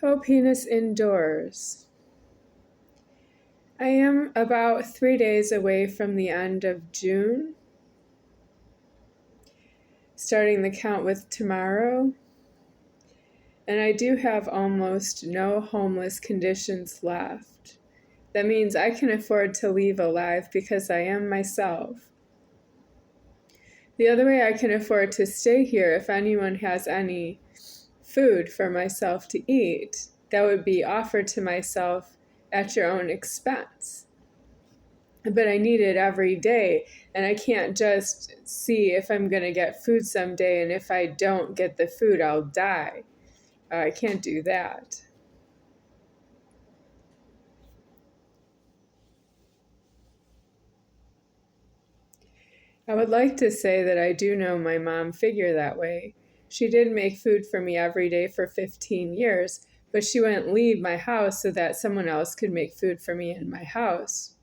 Toe penis indoors. I am about 3 days away from the end of June, starting the count with tomorrow, and I do have almost no homeless conditions left. That means I can afford to leave alive because I am myself. The other way I can afford to stay here, if anyone has any food for myself to eat, that would be offered to myself at your own expense. But I need it every day, and I can't just see if I'm going to get food someday, and if I don't get the food, I'll die. I can't do that. I would like to say that I do know my mom figure that way. She did make food for me every day for 15 years, but she wouldn't leave my house so that someone else could make food for me in my house.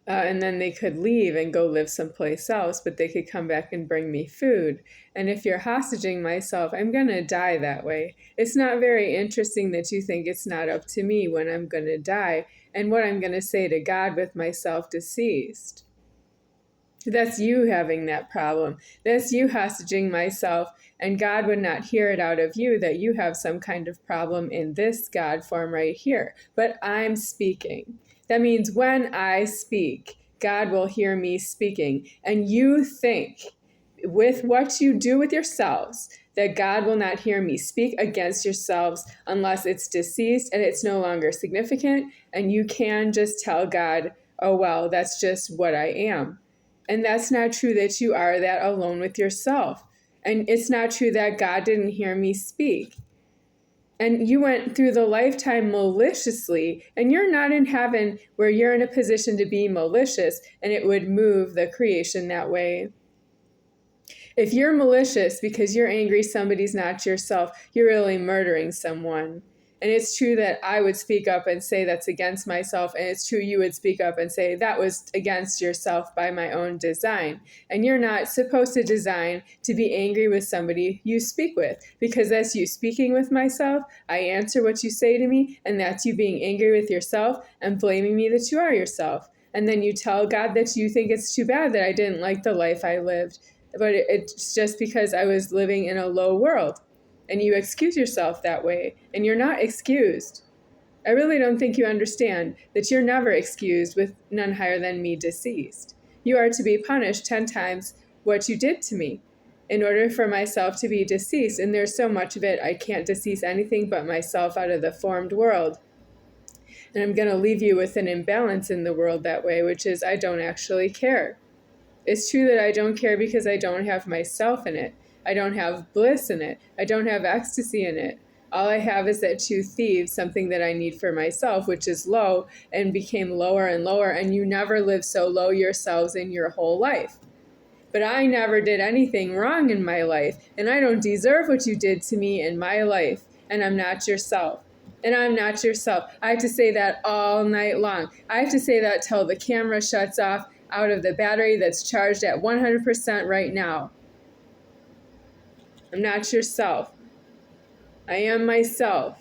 And then they could leave and go live someplace else, but they could come back and bring me food. And if you're hostage myself, I'm going to die that way. It's not very interesting that you think it's not up to me when I'm going to die and what I'm going to say to God with myself deceased. That's you having that problem. That's you hostage myself, and God would not hear it out of you that you have some kind of problem in this God form right here. But I'm speaking. That means when I speak, God will hear me speaking. And you think, with what you do with yourselves, that God will not hear me speak against yourselves unless it's deceased and it's no longer significant, and you can just tell God, oh, well, that's just what I am. And that's not true that you are that alone with yourself. And it's not true that God didn't hear me speak. And you went through the lifetime maliciously, and you're not in heaven where you're in a position to be malicious, and it would move the creation that way. If you're malicious because you're angry somebody's not yourself, you're really murdering someone. And it's true that I would speak up and say that's against myself, and it's true you would speak up and say that was against yourself by my own design. And you're not supposed to design to be angry with somebody you speak with, because that's you speaking with myself, I answer what you say to me, and that's you being angry with yourself and blaming me that you are yourself. And then you tell God that you think it's too bad that I didn't like the life I lived, but it's just because I was living in a low world. And you excuse yourself that way, and you're not excused. I really don't think you understand that you're never excused with none higher than me deceased. You are to be punished 10 times what you did to me in order for myself to be deceased, and there's so much of it I can't decease anything but myself out of the formed world. And I'm going to leave you with an imbalance in the world that way, which is I don't actually care. It's true that I don't care because I don't have myself in it. I don't have bliss in it. I don't have ecstasy in it. All I have is that two thieves, something that I need for myself, which is low and became lower and lower, and you never lived so low yourselves in your whole life. But I never did anything wrong in my life, and I don't deserve what you did to me in my life, and I'm not yourself. And I'm not yourself. I have to say that all night long. I have to say that till the camera shuts off out of the battery that's charged at 100% right now. I'm not yourself. I am myself.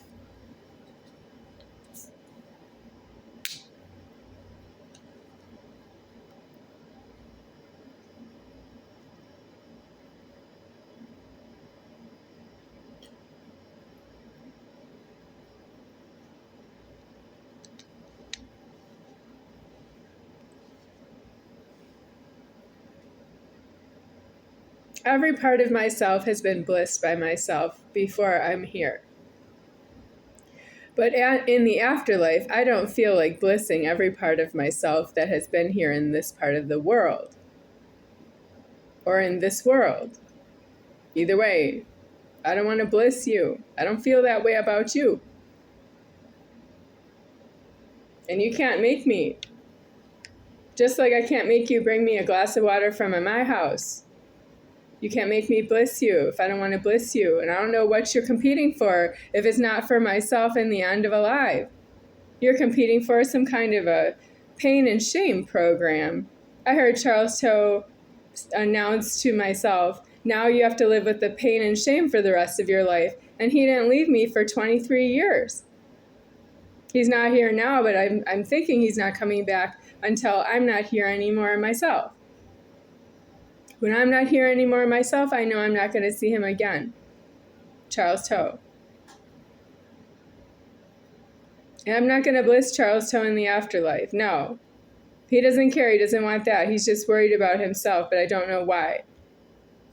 Every part of myself has been blissed by myself before I'm here. But in the afterlife, I don't feel like blissing every part of myself that has been here in this part of the world. Or in this world. Either way, I don't want to bliss you. I don't feel that way about you. And you can't make me. Just like I can't make you bring me a glass of water from my house. You can't make me bliss you if I don't want to bliss you. And I don't know what you're competing for if it's not for myself in the end of alive. You're competing for some kind of a pain and shame program. I heard Charles Toh announce to myself, now you have to live with the pain and shame for the rest of your life. And he didn't leave me for 23 years. He's not here now, but I'm thinking he's not coming back until I'm not here anymore myself. When I'm not here anymore myself, I know I'm not going to see him again. Charles Toh. And I'm not going to bliss Charles Toh in the afterlife. No. He doesn't care. He doesn't want that. He's just worried about himself, but I don't know why.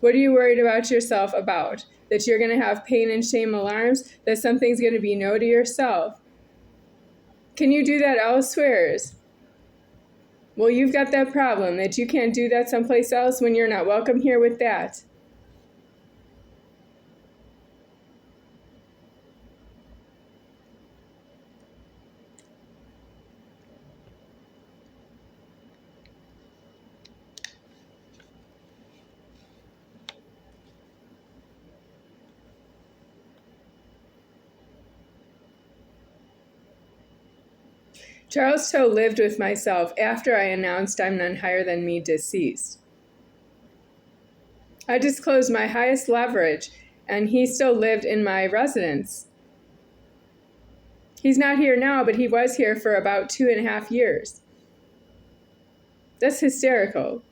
What are you worried about yourself about? That you're going to have pain and shame alarms? That something's going to be no to yourself? Can you do that elsewhere? Well, you've got that problem that you can't do that someplace else when you're not welcome here with that. Charles Toh lived with myself after I announced I'm none higher than me deceased. I disclosed my highest leverage, and he still lived in my residence. He's not here now, but he was here for about 2.5 years. That's hysterical.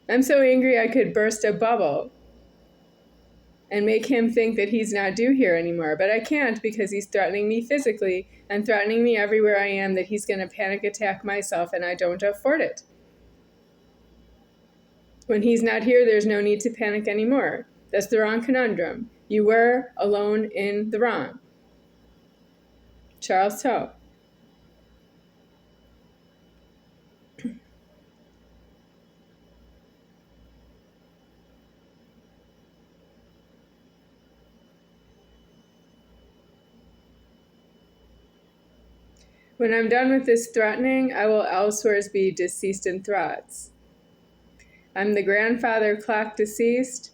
I'm so angry I could burst a bubble and make him think that he's not due here anymore. But I can't because he's threatening me physically and threatening me everywhere I am that he's going to panic attack myself, and I don't afford it. When he's not here, there's no need to panic anymore. That's the wrong conundrum. You were alone in the wrong. Charles Toh. When I'm done with this threatening, I will elsewhere be deceased in threats. I'm the grandfather clock deceased.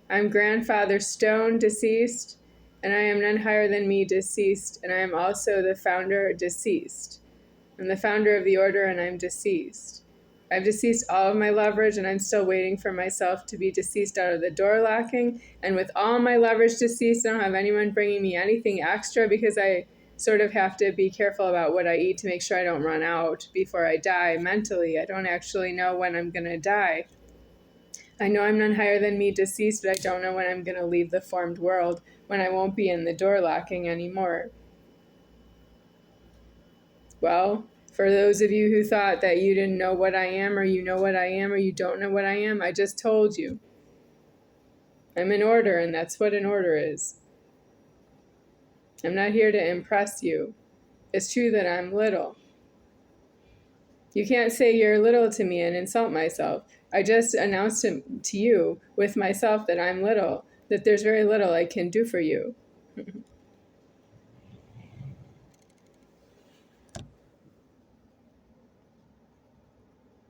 I'm grandfather stone deceased. And I am none higher than me deceased. And I am also the founder deceased. I'm the founder of the order, and I'm deceased. I've deceased all of my leverage, and I'm still waiting for myself to be deceased out of the door locking. And with all my leverage deceased, I don't have anyone bringing me anything extra because I sort of have to be careful about what I eat to make sure I don't run out before I die mentally. I don't actually know when I'm going to die. I know I'm none higher than me deceased, but I don't know when I'm going to leave the formed world, when I won't be in the door locking anymore. Well, for those of you who thought that you didn't know what I am, or you know what I am, or you don't know what I am, I just told you. I'm an order, and that's what an order is. I'm not here to impress you. It's true that I'm little. You can't say you're little to me and insult myself. I just announced to you with myself that I'm little, that there's very little I can do for you.